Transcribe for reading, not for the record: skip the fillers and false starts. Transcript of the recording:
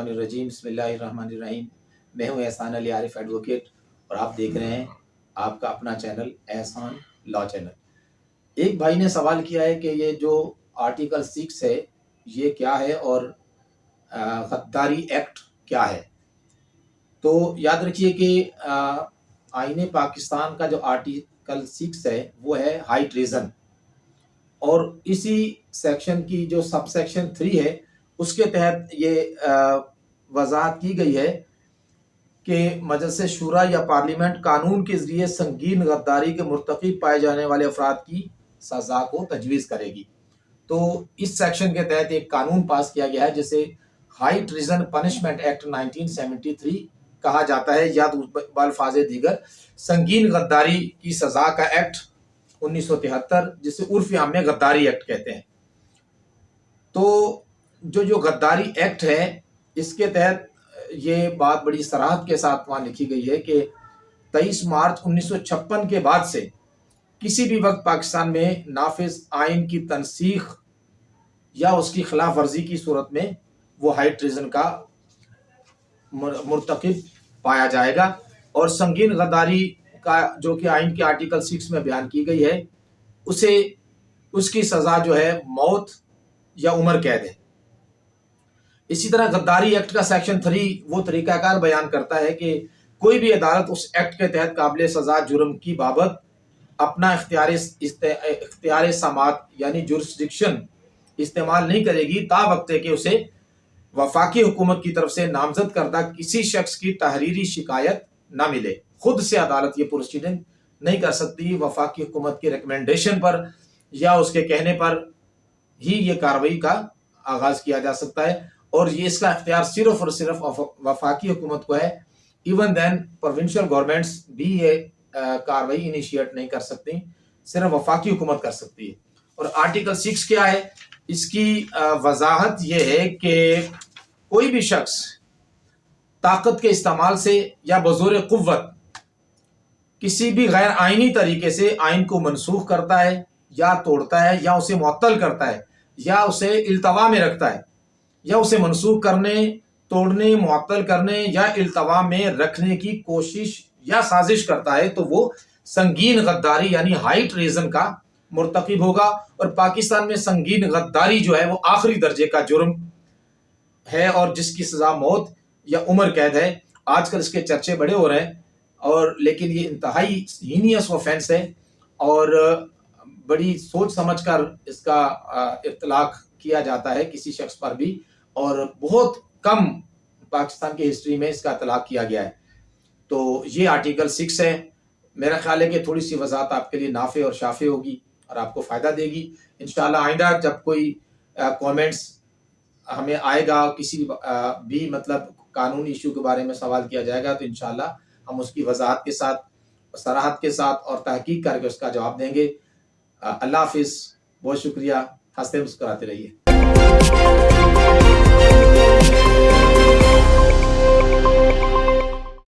मिनश्शैतानिर्रजीम बिस्मिल्लाहिर्रहमानिर्रहीम। मैं हूं एहसान अली आरिफ एडवोकेट और आप देख रहे हैं आपका अपना चैनल एहसान लॉ चैनल। एक भाई ने सवाल किया है कि ये जो आर्टिकल 6 है ये क्या है और गद्दारी एक्ट क्या है। तो याद रखिए कि आईने पाकिस्तान का जो आर्टिकल 6 है वो है हाई ट्रेज़न, और इसी सेक्शन की जो सब सेक्शन 3 है उसके तहत ये वजाहत की गई है कि मजलिस शूरा या पार्लियामेंट कानून के ज़रिए संगीन गद्दारी के मुर्तकिब पाए जाने वाले अफराद की सज़ा को तजवीज़ करेगी। तो इस सेक्शन के तहत एक कानून पास किया गया है जिसे हाई ट्रीजन पनिशमेंट एक्ट 1973 कहा जाता है, या बल्फाज़े दीगर संगीन गद्दारी की सज़ा का एक्ट 1973, जिसे उर्फ़ आम में गद्दारी एक्ट कहते हैं। तो जो गद्दारी एक्ट है इसके तहत ये बात बड़ी सराहत के साथ वहाँ लिखी गई है कि 23 मार्च 1956 के बाद से किसी भी वक्त पाकिस्तान में नाफिज आइन की तनसीख या उसकी खिलाफ वर्जी की सूरत में वो हाई ट्रीजन का मुर्तकिब पाया जाएगा, और संगीन गद्दारी का जो कि आइन के आर्टिकल 6 में बयान की गई है उसे उसकी सज़ा जो है मौत या उम्र कैद है। इसी तरह गद्दारी एक्ट का सेक्शन 3 वो तरीकाकार बयान करता है कि कोई भी अदालत उस एक्ट के तहत काबिल सज़ा जुर्म की बाबत अपना इख्तियार समात यानी जुरिस्डिक्शन इस्तेमाल नहीं करेगी तावक्त कि उसे वफाकी हुकूमत की तरफ से नामजद करदा किसी शख्स की तहरीरी शिकायत ना मिले। खुद से अदालत ये प्रोसीडिंग नहीं कर सकती, वफाकी हुकूमत की रिकमेंडेशन पर या उसके कहने पर ही ये कार्रवाई का आगाज़ किया जा सकता है, और ये इसका इख्तियार सिर्फ और सिर्फ वफाकी हुकूमत को है। इवन देन प्रोविंशियल गवर्नमेंट्स भी ये कार्रवाई इनिशिएट नहीं कर सकती, सिर्फ वफाकी हुकूमत कर सकती है। और आर्टिकल 6 क्या है, इसकी वजाहत ये है कि कोई भी शख्स ताकत के इस्तेमाल से या बज़ोर कुव्वत किसी भी गैर आइनी तरीके से आइन को मनसूख करता है या तोड़ता है या उसे मुअत्तल करता है या उसे इल्तवा में रखता है या उसे मनसूख करने, तोड़ने, मुअत्तल करने या इल्तवा में रखने की कोशिश या साजिश करता है तो वो संगीन गद्दारी यानी हाई ट्रेज़न का मुर्तकिब होगा। और पाकिस्तान में संगीन गद्दारी जो है वो आखिरी दर्जे का जुर्म है और जिसकी सज़ा मौत या उम्र कैद है। आजकल इसके चर्चे बड़े हो रहे हैं, और लेकिन ये इंतहाई हीनियस ऑफेंस है और बड़ी सोच समझकर इसका इत्तलाक किया जाता है किसी शख्स पर भी, और बहुत कम पाकिस्तान की हिस्ट्री में इसका इत्तलाक किया गया है। तो ये आर्टिकल 6 है। मेरा ख्याल है कि थोड़ी सी वजाहत आपके लिए नाफे और शाफे होगी और आपको फ़ायदा देगी। इंशाल्लाह आइंदा जब कोई कमेंट्स हमें आएगा, किसी भी मतलब कानूनी इशू के बारे में सवाल किया जाएगा, तो इंशाल्लाह हम उसकी वजाहत के साथ, सराहत के साथ और तहकीक करके उसका जवाब देंगे। अल्लाह हाफिज़, बहुत शुक्रिया, हंसते मुस्कुराते रहिए।